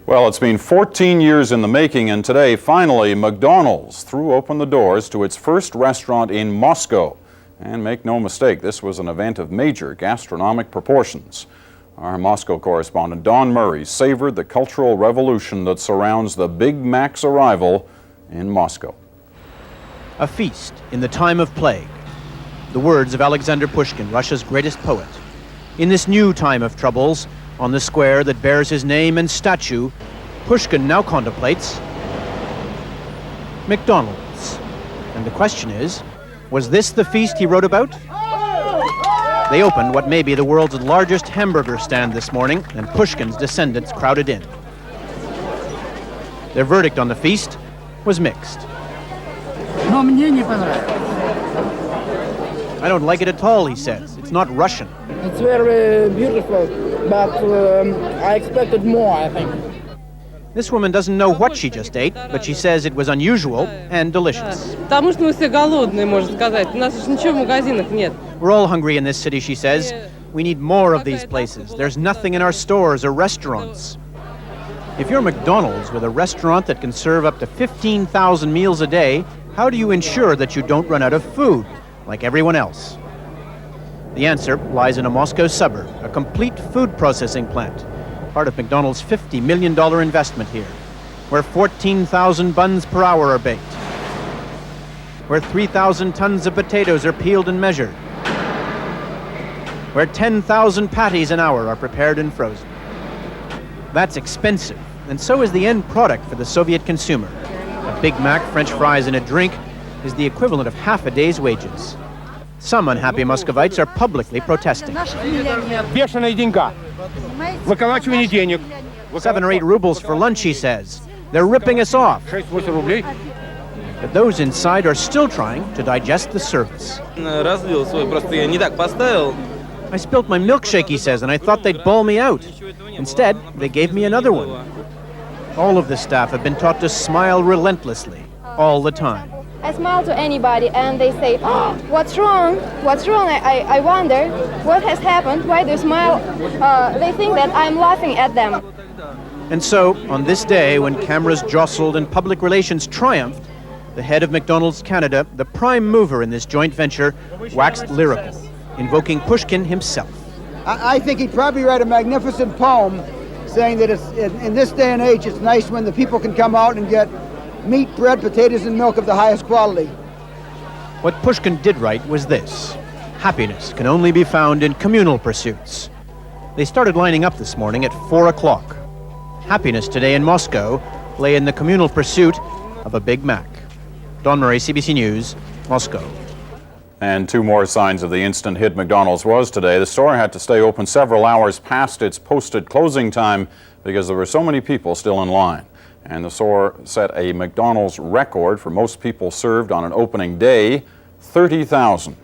Well, it's been 14 years in the making, and today, finally, McDonald's threw open the doors to its first restaurant in Moscow. And make no mistake, this was an event of major gastronomic proportions. Our Moscow correspondent Don Murray savored the cultural revolution that surrounds the Big Mac's arrival in Moscow. A feast in the time of plague. The words of Alexander Pushkin, Russia's greatest poet. In this new time of troubles, on the square that bears his name and statue, Pushkin now contemplates McDonald's. And the question is, was this the feast he wrote about? They opened what may be the world's largest hamburger stand this morning, and Pushkin's descendants crowded in. Their verdict on the feast was mixed. I don't like it at all, he says. It's not Russian. It's very beautiful, but I expected more, I think. This woman doesn't know what she just ate, but she says it was unusual and delicious. We're all hungry in this city, she says. We need more of these places. There's nothing in our stores or restaurants. If you're McDonald's with a restaurant that can serve up to 15,000 meals a day, how do you ensure that you don't run out of food, like everyone else? The answer lies in a Moscow suburb, a complete food processing plant, part of McDonald's $50 million investment here, where 14,000 buns per hour are baked, where 3,000 tons of potatoes are peeled and measured, where 10,000 patties an hour are prepared and frozen. That's expensive, and so is the end product for the Soviet consumer. A Big Mac, French fries, and a drink is the equivalent of half a day's wages. Some unhappy Muscovites are publicly protesting. 7 or 8 rubles for lunch, he says. They're ripping us off. But those inside are still trying to digest the service. I spilt my milkshake, he says, and I thought they'd bawl me out. Instead, they gave me another one. All of the staff have been taught to smile relentlessly, all the time. I smile to anybody and they say, "Oh, what's wrong? What's wrong? I wonder what has happened. Why do you smile?" They think that I'm laughing at them. And so, on this day when cameras jostled and public relations triumphed, the head of McDonald's Canada, the prime mover in this joint venture, waxed lyrical, invoking Pushkin himself. I think he'd probably write a magnificent poem saying that in this day and age, it's nice when the people can come out and get meat, bread, potatoes, and milk of the highest quality. What Pushkin did write was this: happiness can only be found in communal pursuits. They started lining up this morning at 4 o'clock. Happiness today in Moscow lay in the communal pursuit of a Big Mac. Don Murray, CBC News, Moscow. And 2 more signs of the instant hit McDonald's was today. The store had to stay open several hours past its posted closing time because there were so many people still in line. And the store set a McDonald's record for most people served on an opening day, 30,000.